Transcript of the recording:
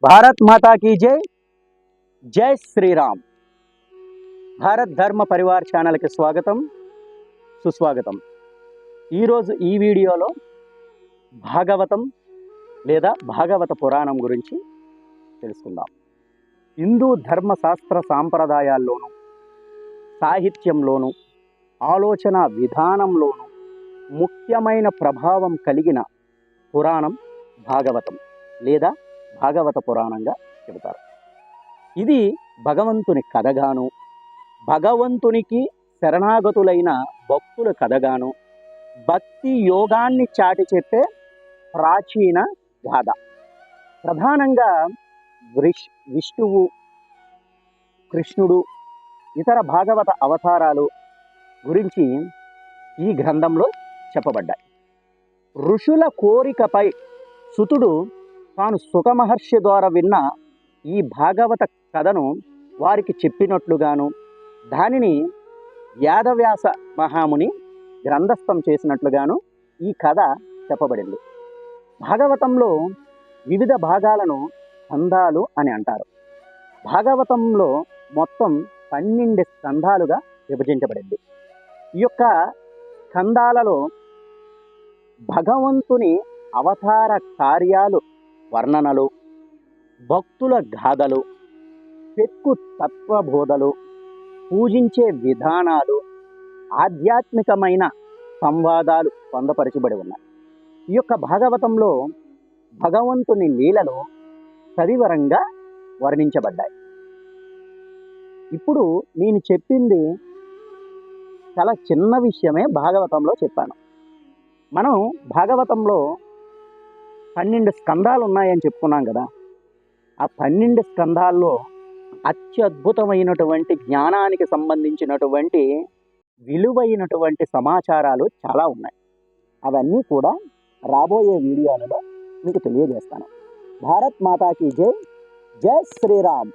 భారత్ మాతా key జై. జై శ్రీరామ్. భారత్ ధర్మ పరివార్ ఛానల్కి స్వాగతం, సుస్వాగతం. ఈరోజు ఈ వీడియోలో భాగవతం లేదా భాగవత పురాణం గురించి తెలుసుకుందాం. హిందూ ధర్మశాస్త్ర సాంప్రదాయాల్లోనూ, సాహిత్యంలోనూ, ఆలోచన విధానంలోనూ ముఖ్యమైన ప్రభావం కలిగిన పురాణం భాగవతం లేదా భాగవత పురాణంగా చెబుతారు. ఇది భగవంతుని కథగాను, భగవంతునికి శరణాగతులైన భక్తుల కథగాను, భక్తి యోగాన్ని చాటి చెప్పే ప్రాచీన గాథ. ప్రధానంగా విష్ణువు, కృష్ణుడు, ఇతర భాగవత అవతారాలు గురించి ఈ గ్రంథంలో చెప్పబడ్డాయి. ఋషుల కోరికపై సుతుడు తాను సుఖమహర్షి ద్వారా విన్న ఈ భాగవత కథను వారికి చెప్పినట్లుగాను, దానిని వేదవ్యాస మహాముని గ్రంథస్థం చేసినట్లుగాను ఈ కథ చెప్పబడింది. భాగవతంలో వివిధ భాగాలను స్కంధాలు అని అంటారు. భాగవతంలో మొత్తం 12 స్కంధాలుగా విభజించబడింది. ఈ యొక్క స్కంధాలలో భగవంతుని అవతార కార్యాలు వర్ణనలు, భక్తుల గాథలు, పెక్కు తత్వబోధలు, పూజించే విధానాలు, ఆధ్యాత్మికమైన సంవాదాలు పొందపరచబడి ఉన్నాయి. ఈ యొక్క భాగవతంలో భగవంతుని లీలలు సవివరంగా వర్ణించబడ్డాయి. ఇప్పుడు నేను చెప్పింది చాలా చిన్న విషయమే భాగవతంలో చెప్పాను. మనం భాగవతంలో 12 స్కంధాలు ఉన్నాయని చెప్పుకున్నాం కదా. ఆ 12 స్కంధాల్లో అత్యద్భుతమైనటువంటి జ్ఞానానికి సంబంధించినటువంటి విలువైనటువంటి సమాచారాలు చాలా ఉన్నాయి. అవన్నీ కూడా రాబోయే వీడియోలలో మీకు తెలియజేస్తాను. భారత్ మాతా కీ జై. జై శ్రీరామ్.